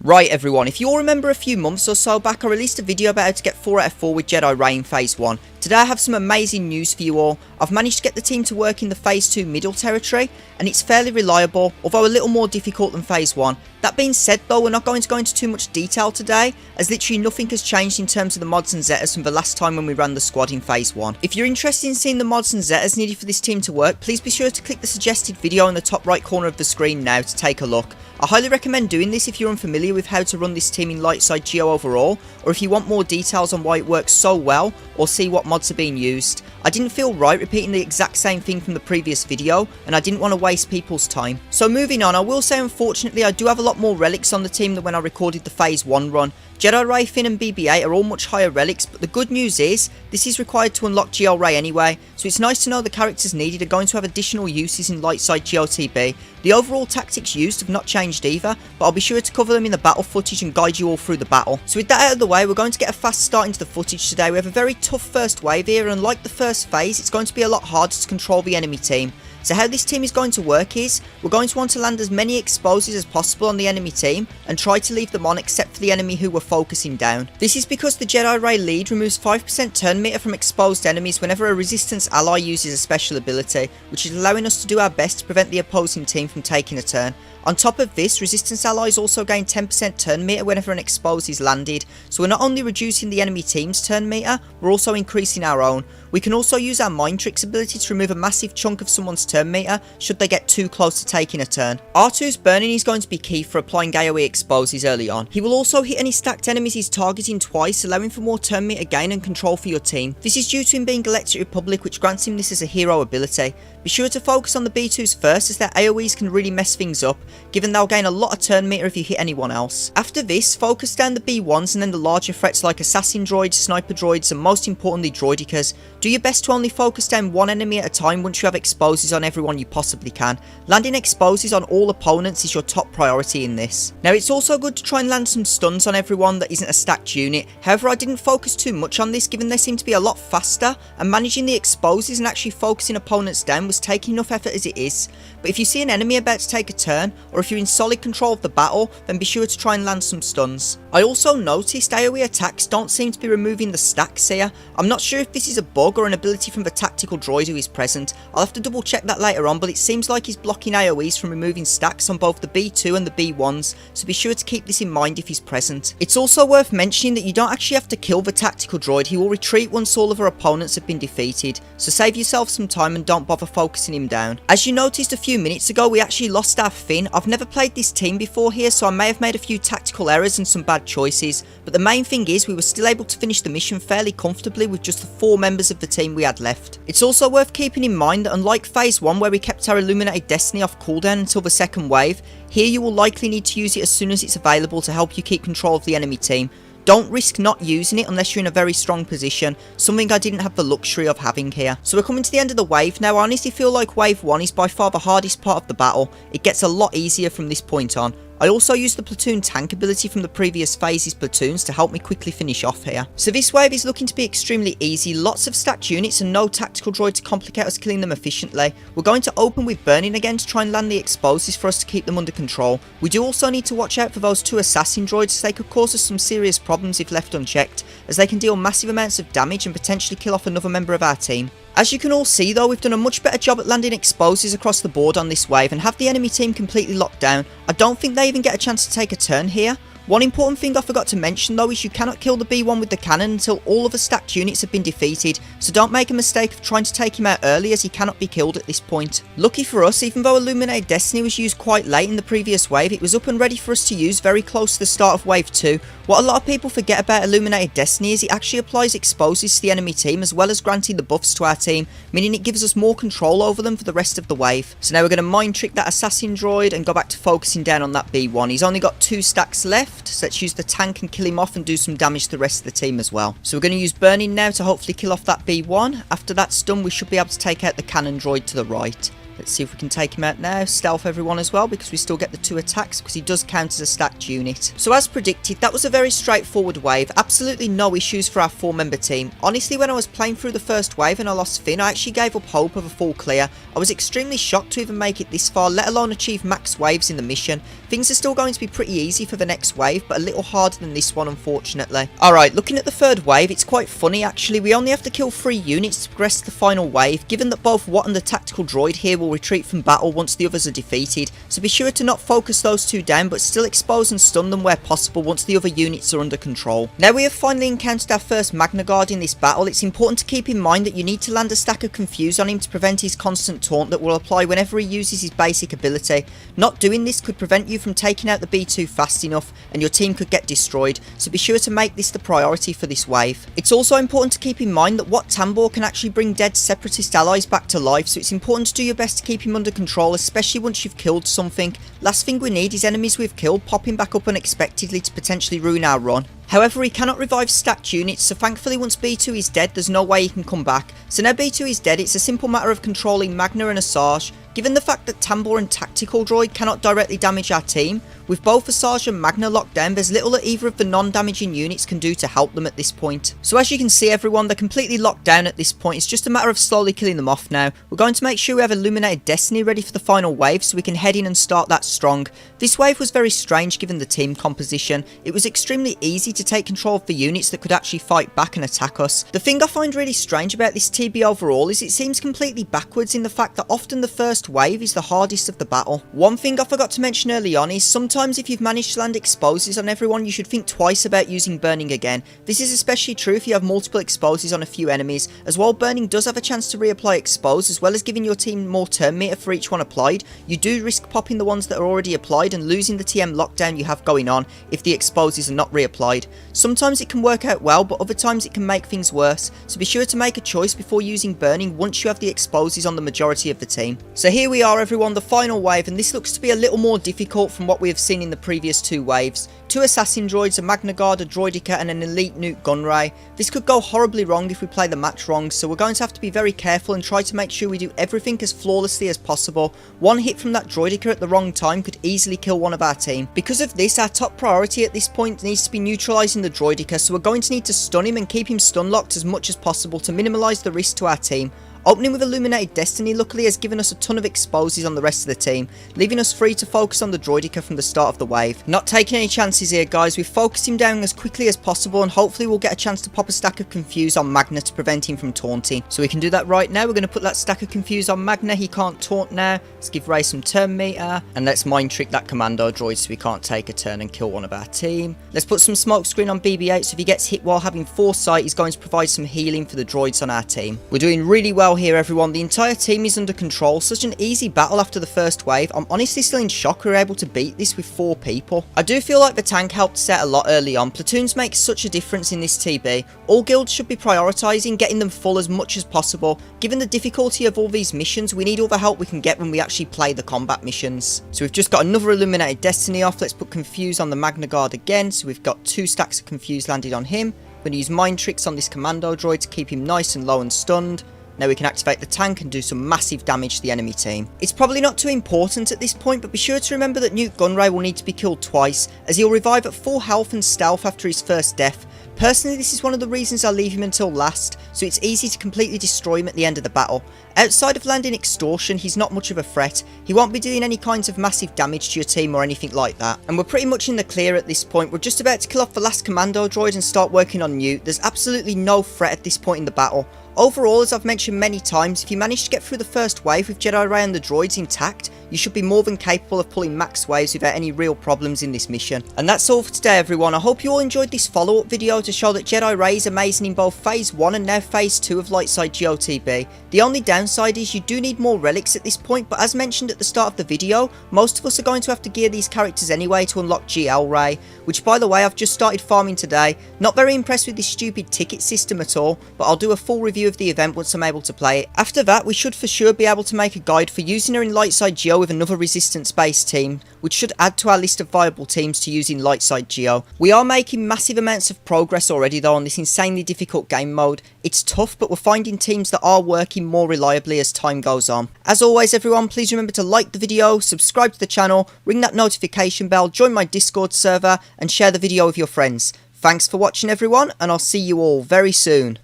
Right everyone, if you all remember a few months or so back I released a video about how to get 4 out of 4 with Jedi Rey in Phase 1. Today I have some amazing news for you all. I've managed to get the team to work in the Phase 2 middle territory and it's fairly reliable, although a little more difficult than Phase 1. That being said though, we're not going to go into too much detail today, as literally nothing has changed in terms of the mods and Zetas from the last time when we ran the squad in Phase 1. If you're interested in seeing the mods and Zetas needed for this team to work, please be sure to click the suggested video in the top right corner of the screen now to take a look. I highly recommend doing this if you're unfamiliar with how to run this team in Lightside Geo overall, or if you want more details on why it works so well, or see what mods are being used. I didn't feel right repeating the exact same thing from the previous video, and I didn't want to waste people's time. So moving on, I will say unfortunately I do have a lot more relics on the team than when I recorded the Phase 1 run. Jedi Rey, Finn and BB-8 are all much higher relics, but the good news is, this is required to unlock GL Rey anyway, so it's nice to know the characters needed are going to have additional uses in Lightside GOTB. The overall tactics used have not changed either, but I'll be sure to cover them in the battle footage and guide you all through the battle. So with that out of the way, we're going to get a fast start into the footage today. We have a very tough first wave here, and like the first phase, it's going to be a lot harder to control the enemy team. So how this team is going to work is, we're going to want to land as many exposes as possible on the enemy team and try to leave them on except for the enemy who we're focusing down. This is because the Jedi Rey lead removes 5% turn meter from exposed enemies whenever a resistance ally uses a special ability, which is allowing us to do our best to prevent the opposing team from taking a turn. On top of this, resistance allies also gain 10% turn meter whenever an expose is landed, so we're not only reducing the enemy team's turn meter, we're also increasing our own. We can also use our Mind Tricks ability to remove a massive chunk of someone's turn meter should they get too close to taking a turn. R2's burning is going to be key for applying AoE exposes early on. He will also hit any stacked enemies he's targeting twice, allowing for more turn meter gain and control for your team. This is due to him being Galactic Republic, which grants him this as a hero ability. Be sure to focus on the B2s first, as their AoEs can really mess things up, given they'll gain a lot of turn meter if you hit anyone else. After this, focus down the B1s and then the larger threats like assassin droids, sniper droids and most importantly droidicas. Do your best to only focus down one enemy at a time once you have exposes on everyone you possibly can. Landing exposes on all opponents is your top priority in this. Now it's also good to try and land some stuns on everyone that isn't a stacked unit, however I didn't focus too much on this given they seem to be a lot faster, and managing the exposes and actually focusing opponents down was taking enough effort as it is. But if you see an enemy about to take a turn, or if you're in solid control of the battle, then be sure to try and land some stuns. I also noticed AoE attacks don't seem to be removing the stacks here. I'm not sure if this is a bug or an ability from the tactical droid who is present. I'll have to double check that later on, but it seems like he's blocking AoEs from removing stacks on both the B2 and the B1s, so be sure to keep this in mind if he's present. It's also worth mentioning that you don't actually have to kill the tactical droid, he will retreat once all of our opponents have been defeated, so save yourself some time and don't bother focusing him down. As you noticed a few minutes ago, we actually lost our Finn. I've never played this team before here, so I may have made a few tactical errors and some bad choices, but the main thing is we were still able to finish the mission fairly comfortably with just the 4 members of the team we had left. It's also worth keeping in mind that unlike Phase 1 where we kept our Illuminated Destiny off cooldown until the second wave, here you will likely need to use it as soon as it's available to help you keep control of the enemy team. Don't risk not using it unless you're in a very strong position, something I didn't have the luxury of having here. So we're coming to the end of the wave now. I honestly feel like Wave 1 is by far the hardest part of the battle. It gets a lot easier from this point on. I also used the platoon tank ability from the previous phase's platoons to help me quickly finish off here. So this wave is looking to be extremely easy, lots of stacked units and no tactical droid to complicate us killing them efficiently. We're going to open with burning again to try and land the exposes for us to keep them under control. We do also need to watch out for those 2 assassin droids, as they could cause us some serious problems if left unchecked, as they can deal massive amounts of damage and potentially kill off another member of our team. As you can all see though, we've done a much better job at landing exposes across the board on this wave and have the enemy team completely locked down. I don't think they even get a chance to take a turn here. One important thing I forgot to mention though is you cannot kill the B1 with the cannon until all of the stacked units have been defeated, so don't make a mistake of trying to take him out early as he cannot be killed at this point. Lucky for us, even though Illuminated Destiny was used quite late in the previous wave, it was up and ready for us to use very close to the start of Wave 2. What a lot of people forget about Illuminated Destiny is it actually applies exposes to the enemy team as well as granting the buffs to our team, meaning it gives us more control over them for the rest of the wave. So now we're going to mind trick that assassin droid and go back to focusing down on that B1. He's only got 2 stacks left, so let's use the tank and kill him off and do some damage to the rest of the team as well. So we're going to use burning now to hopefully kill off that B1. After that's done, we should be able to take out the cannon droid to the right. Let's see if we can take him out now. Stealth everyone as well, because we still get the 2 attacks, because he does count as a stacked unit. So as predicted, that was a very straightforward wave. Absolutely no issues for our 4-member team. Honestly, when I was playing through the first wave and I lost Finn, I actually gave up hope of a full clear. I was extremely shocked to even make it this far, let alone achieve max waves in the mission. Things are still going to be pretty easy for the next wave, but a little harder than this one, unfortunately. Alright, looking at the 3rd wave, it's quite funny actually. We only have to kill 3 units to progress to the final wave, given that both Watt and the tactical droid here will retreat from battle once the others are defeated, so be sure to not focus those 2 down, but still expose and stun them where possible once the other units are under control. Now we have finally encountered our first Magna Guard in this battle. It's important to keep in mind that you need to land a stack of Confuse on him to prevent his constant taunt that will apply whenever he uses his basic ability. Not doing this could prevent you from taking out the B2 fast enough, and your team could get destroyed, so be sure to make this the priority for this wave. It's also important to keep in mind that Wat Tambor can actually bring dead separatist allies back to life, so it's important to do your best to keep him under control, especially once you've killed something. Last thing we need is enemies we've killed popping back up unexpectedly to potentially ruin our run. However, he cannot revive stacked units, so thankfully once B2 is dead, there's no way he can come back. So now B2 is dead, it's a simple matter of controlling Magna and Asajj. Given the fact that Tambor and Tactical Droid cannot directly damage our team, with both Asajj and Magna locked down, there's little that either of the non-damaging units can do to help them at this point. So as you can see everyone, they're completely locked down at this point. It's just a matter of slowly killing them off now. We're going to make sure we have Illuminated Destiny ready for the final wave so we can head in and start that strong. This wave was very strange given the team composition. It was extremely easy to take control of the units that could actually fight back and attack us. The thing I find really strange about this TB overall is it seems completely backwards in the fact that often the first wave is the hardest of the battle. One thing I forgot to mention early on is sometimes if you've managed to land exposes on everyone, you should think twice about using burning again. This is especially true if you have multiple exposes on a few enemies, as while burning does have a chance to reapply expose as well as giving your team more turn meter for each one applied, you do risk popping the ones that are already applied and losing the TM lockdown you have going on if the exposes are not reapplied. Sometimes it can work out well, but other times it can make things worse, so be sure to make a choice before using burning once you have the exposes on the majority of the team. So here we are everyone, the final wave, and this looks to be a little more difficult from what we have seen in the previous 2 waves. 2 assassin droids, a Magna Guard, a Droidica and an elite nuke Gunray. This could go horribly wrong if we play the match wrong, so we're going to have to be very careful and try to make sure we do everything as flawlessly as possible. One hit from that Droidica at the wrong time could easily kill one of our team. Because of this, our top priority at this point needs to be neutralising the Droidica, so we're going to need to stun him and keep him stun locked as much as possible to minimise the risk to our team. Opening with Illuminated Destiny luckily has given us a ton of exposes on the rest of the team, leaving us free to focus on the Droidica from the start of the wave. Not taking any chances here guys, we've focused him down as quickly as possible and hopefully we'll get a chance to pop a stack of Confuse on Magna to prevent him from taunting. So we can do that right now. We're going to put that stack of Confuse on Magna, he can't taunt now. Let's give Rey some turn meter and let's mind trick that Commando droid so we can't take a turn and kill one of our team. Let's put some smoke screen on BB-8 so if he gets hit while having foresight he's going to provide some healing for the droids on our team. We're doing really well here everyone, the entire team is under control. Such an easy battle after the first wave. I'm honestly still in shock we were able to beat this with 4 people. I do feel like the tank helped set a lot early on. Platoons make such a difference in this TB. All guilds should be prioritising getting them full as much as possible. Given the difficulty of all these missions, we need all the help we can get when we actually play the combat missions. So we've just got another Illuminated Destiny off. Let's put Confuse on the Magna Guard again. So we've got 2 stacks of Confuse landed on him. We're going to use Mind Tricks on this Commando droid to keep him nice and low and stunned. Now we can activate the tank and do some massive damage to the enemy team. It's probably not too important at this point, but be sure to remember that Nuke Gunray will need to be killed twice, as he'll revive at full health and stealth after his first death. Personally, this is one of the reasons I leave him until last, so it's easy to completely destroy him at the end of the battle. Outside of landing Extortion, he's not much of a threat. He won't be doing any kinds of massive damage to your team or anything like that. And we're pretty much in the clear at this point. We're just about to kill off the last Commando droid and start working on Newt. There's absolutely no threat at this point in the battle. Overall, as I've mentioned many times, if you manage to get through the first wave with Jedi Rey and the droids intact, you should be more than capable of pulling max waves without any real problems in this mission. And that's all for today everyone. I hope you all enjoyed this follow-up video to show that Jedi Rey is amazing in both Phase 1 and now Phase 2 of Lightside GOTB. The only downside is you do need more relics at this point, but as mentioned at the start of the video, most of us are going to have to gear these characters anyway to unlock GL Rey, which by the way I've just started farming today. Not very impressed with this stupid ticket system at all, but I'll do a full review overview of the event once I'm able to play it. After that, we should for sure be able to make a guide for using her in Lightside Geo with another resistance based team, which should add to our list of viable teams to use in Lightside Geo. We are making massive amounts of progress already though on this insanely difficult game mode. It's tough, but we're finding teams that are working more reliably as time goes on. As always everyone, please remember to like the video, subscribe to the channel, ring that notification bell, join my Discord server and share the video with your friends. Thanks for watching everyone, and I'll see you all very soon.